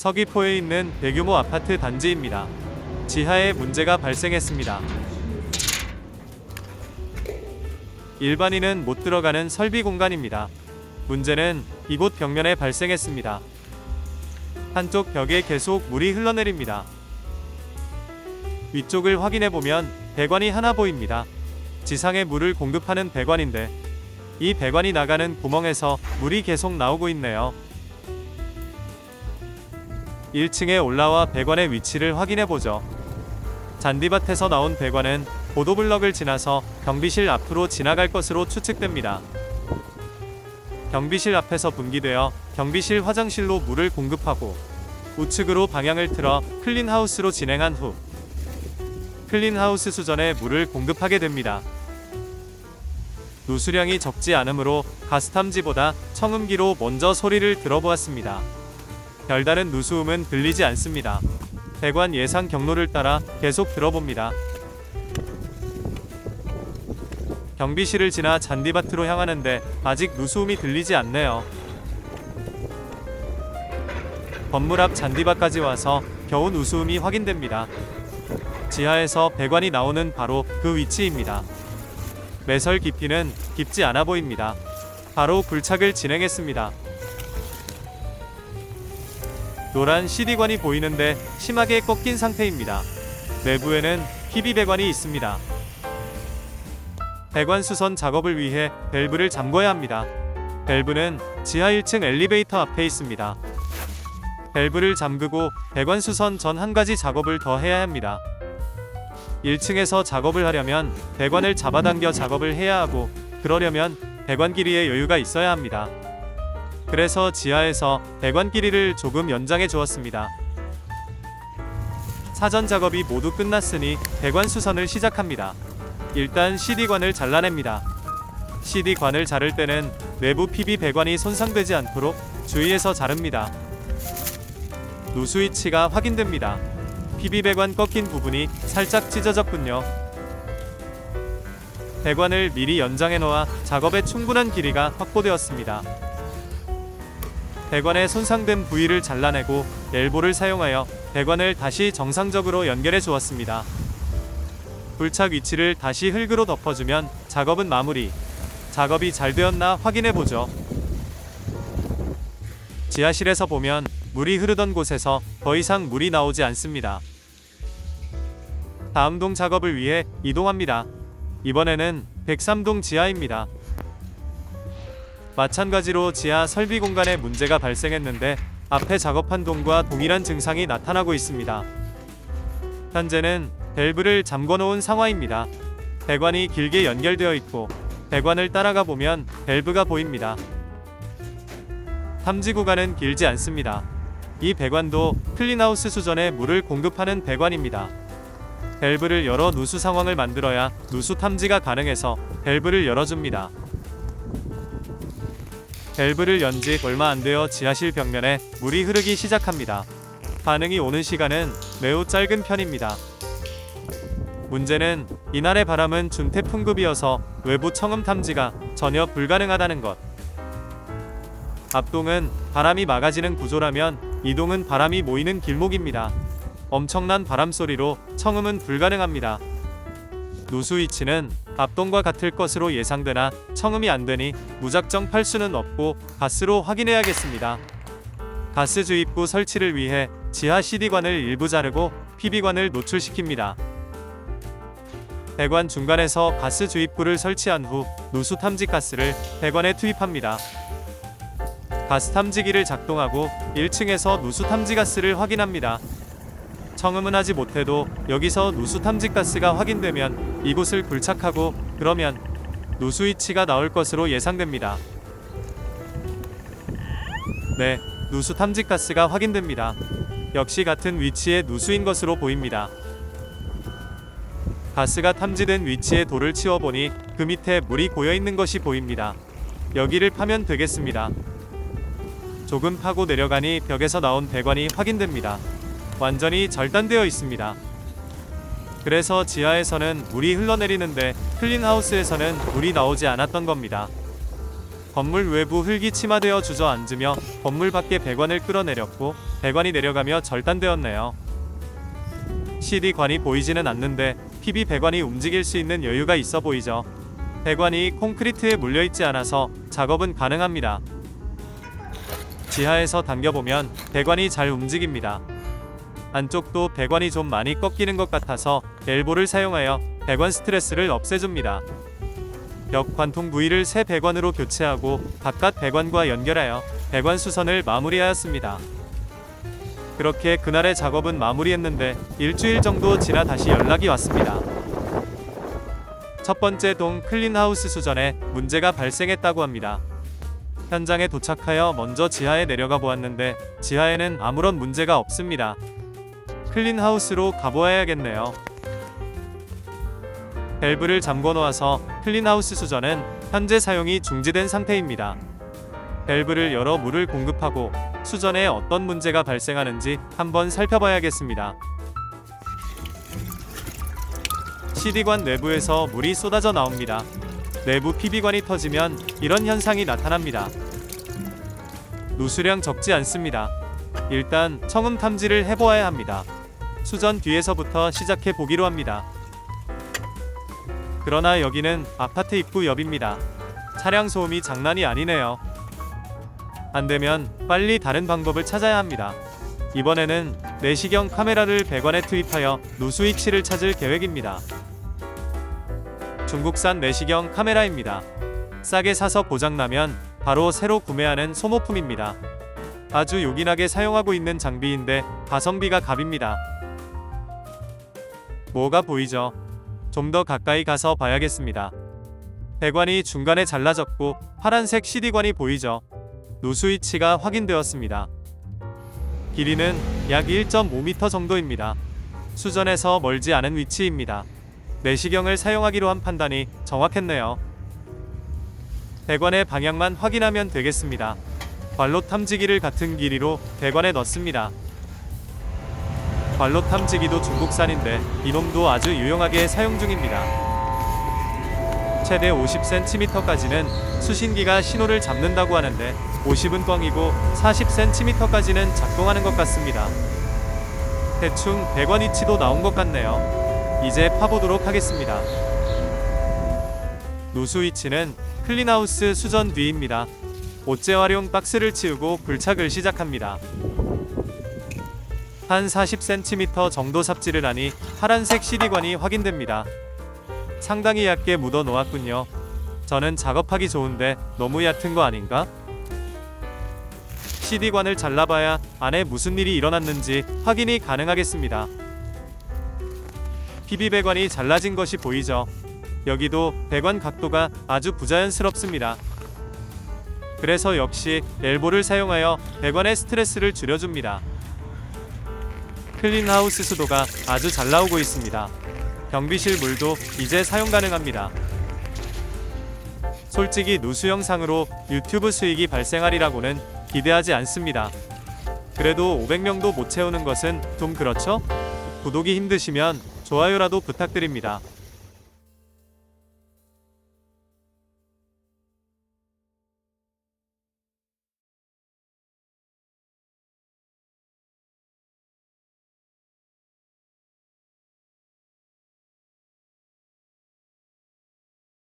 서귀포에 있는 대규모 아파트 단지입니다. 지하에 문제가 발생했습니다. 일반인은 못 들어가는 설비 공간입니다. 문제는 이곳 벽면에 발생했습니다. 한쪽 벽에 계속 물이 흘러내립니다. 위쪽을 확인해보면 배관이 하나 보입니다. 지상에 물을 공급하는 배관인데 이 배관이 나가는 구멍에서 물이 계속 나오고 있네요. 1층에 올라와 배관의 위치를 확인해보죠. 잔디밭에서 나온 배관은 보도블럭을 지나서 경비실 앞으로 지나갈 것으로 추측됩니다. 경비실 앞에서 분기되어 경비실 화장실로 물을 공급하고 우측으로 방향을 틀어 클린하우스로 진행한 후 클린하우스 수전에 물을 공급하게 됩니다. 누수량이 적지 않으므로 가스탐지보다 청음기로 먼저 소리를 들어보았습니다. 별다른 누수음은 들리지 않습니다. 배관 예상 경로를 따라 계속 들어봅니다. 경비실을 지나 잔디밭으로 향하는데 아직 누수음이 들리지 않네요. 건물 앞 잔디밭까지 와서 겨우 누수음이 확인됩니다. 지하에서 배관이 나오는 바로 그 위치입니다. 매설 깊이는 깊지 않아 보입니다. 바로 굴착을 진행했습니다. 노란 CD관이 보이는데 심하게 꺾인 상태입니다. 내부에는 PB 배관이 있습니다. 배관 수선 작업을 위해 밸브를 잠궈야 합니다. 밸브는 지하 1층 엘리베이터 앞에 있습니다. 밸브를 잠그고 배관 수선 전 한 가지 작업을 더 해야 합니다. 1층에서 작업을 하려면 배관을 잡아당겨 작업을 해야 하고 그러려면 배관 길이에 여유가 있어야 합니다. 그래서 지하에서 배관 길이를 조금 연장해 주었습니다. 사전 작업이 모두 끝났으니 배관 수선을 시작합니다. 일단 CD관을 잘라냅니다. CD관을 자를 때는 내부 PB 배관이 손상되지 않도록 주의해서 자릅니다. 누수 위치가 확인됩니다. PB 배관 꺾인 부분이 살짝 찢어졌군요. 배관을 미리 연장해 놓아 작업에 충분한 길이가 확보되었습니다. 배관의 손상된 부위를 잘라내고 엘보를 사용하여 배관을 다시 정상적으로 연결해 주었습니다. 굴착 위치를 다시 흙으로 덮어주면 작업은 마무리. 작업이 잘 되었나 확인해 보죠. 지하실에서 보면 물이 흐르던 곳에서 더 이상 물이 나오지 않습니다. 다음 동 작업을 위해 이동합니다. 이번에는 103동 지하입니다. 마찬가지로 지하 설비 공간에 문제가 발생했는데 앞에 작업한 동과 동일한 증상이 나타나고 있습니다. 현재는 밸브를 잠궈 놓은 상황입니다. 배관이 길게 연결되어 있고 배관을 따라가 보면 밸브가 보입니다. 탐지 구간은 길지 않습니다. 이 배관도 클린하우스 수전에 물을 공급하는 배관입니다. 밸브를 열어 누수 상황을 만들어야 누수 탐지가 가능해서 밸브를 열어줍니다. 밸브를 연 지 얼마 안 되어 지하실 벽면에 물이 흐르기 시작합니다. 반응이 오는 시간은 매우 짧은 편입니다. 문제는 이날의 바람은 준태풍급이어서 외부 청음 탐지가 전혀 불가능하다는 것. 앞동은 바람이 막아지는 구조라면 이동은 바람이 모이는 길목입니다. 엄청난 바람 소리로 청음은 불가능합니다. 누수 위치는 앞동과 같을 것으로 예상되나 청음이 안되니 무작정 팔 수는 없고 가스로 확인해야겠습니다. 가스 주입구 설치를 위해 지하 CD관을 일부 자르고 PB관을 노출시킵니다. 배관 중간에서 가스 주입구를 설치한 후 누수 탐지 가스를 배관에 투입합니다. 가스 탐지기를 작동하고 1층에서 누수 탐지 가스를 확인합니다. 청음은 하지 못해도 여기서 누수 탐지 가스가 확인되면 이곳을 굴착하고 그러면 누수 위치가 나올 것으로 예상됩니다. 네, 누수 탐지 가스가 확인됩니다. 역시 같은 위치의 누수인 것으로 보입니다. 가스가 탐지된 위치의 돌을 치워보니 그 밑에 물이 고여있는 것이 보입니다. 여기를 파면 되겠습니다. 조금 파고 내려가니 벽에서 나온 배관이 확인됩니다. 완전히 절단되어 있습니다. 그래서 지하에서는 물이 흘러내리는데 클린하우스에서는 물이 나오지 않았던 겁니다. 건물 외부 흙이 침하되어 주저앉으며 건물 밖에 배관을 끌어내렸고 배관이 내려가며 절단되었네요. CD관이 보이지는 않는데 PB 배관이 움직일 수 있는 여유가 있어 보이죠. 배관이 콘크리트에 물려있지 않아서 작업은 가능합니다. 지하에서 당겨보면 배관이 잘 움직입니다. 안쪽도 배관이 좀 많이 꺾이는 것 같아서 엘보를 사용하여 배관 스트레스를 없애줍니다. 벽 관통 부위를 새 배관으로 교체하고 바깥 배관과 연결하여 배관 수선을 마무리하였습니다. 그렇게 그날의 작업은 마무리했는데 일주일 정도 지나 다시 연락이 왔습니다. 첫 번째 동 클린하우스 수전에 문제가 발생했다고 합니다. 현장에 도착하여 먼저 지하에 내려가 보았는데 지하에는 아무런 문제가 없습니다. 클린하우스로 가보아야겠네요. 밸브를 잠궈 놓아서 클린하우스 수전은 현재 사용이 중지된 상태입니다. 밸브를 열어 물을 공급하고 수전에 어떤 문제가 발생하는지 한번 살펴봐야겠습니다. CD관 내부에서 물이 쏟아져 나옵니다. 내부 PB관이 터지면 이런 현상이 나타납니다. 누수량 적지 않습니다. 일단 청음 탐지를 해보아야 합니다. 수전 뒤에서부터 시작해 보기로 합니다. 그러나 여기는 아파트 입구 옆입니다. 차량 소음이 장난이 아니네요. 안되면 빨리 다른 방법을 찾아야 합니다. 이번에는 내시경 카메라를 배관에 투입하여 누수 위치를 찾을 계획입니다. 중국산 내시경 카메라입니다. 싸게 사서 고장나면 바로 새로 구매하는 소모품입니다. 아주 요긴하게 사용하고 있는 장비인데 가성비가 갑입니다. 뭐가 보이죠? 좀 더 가까이 가서 봐야겠습니다. 배관이 중간에 잘라졌고 파란색 CD관이 보이죠? 누수 위치가 확인되었습니다. 길이는 약 1.5m 정도입니다. 수전에서 멀지 않은 위치입니다. 내시경을 사용하기로 한 판단이 정확했네요. 배관의 방향만 확인하면 되겠습니다. 관로 탐지기를 같은 길이로 배관에 넣습니다. 관로 탐지기도 중국산인데 이놈도 아주 유용하게 사용 중입니다. 최대 50cm까지는 수신기가 신호를 잡는다고 하는데 50은 뻥이고 40cm까지는 작동하는 것 같습니다. 대충 배관 위치도 나온 것 같네요. 이제 파보도록 하겠습니다. 누수 위치는 클린하우스 수전 뒤입니다. 옷재활용 박스를 치우고 불착을 시작합니다. 한 40cm 정도 삽질을 하니 파란색 CD관이 확인됩니다. 상당히 얕게 묻어 놓았군요. 저는 작업하기 좋은데 너무 얕은 거 아닌가? CD관을 잘라봐야 안에 무슨 일이 일어났는지 확인이 가능하겠습니다. PB 배관이 잘라진 것이 보이죠? 여기도 배관 각도가 아주 부자연스럽습니다. 그래서 역시 엘보를 사용하여 배관의 스트레스를 줄여줍니다. 클린하우스 수도가 아주 잘 나오고 있습니다. 경비실 물도 이제 사용 가능합니다. 솔직히 누수 영상으로 유튜브 수익이 발생하리라고는 기대하지 않습니다. 그래도 500명도 못 채우는 것은 좀 그렇죠? 구독이 힘드시면 좋아요라도 부탁드립니다.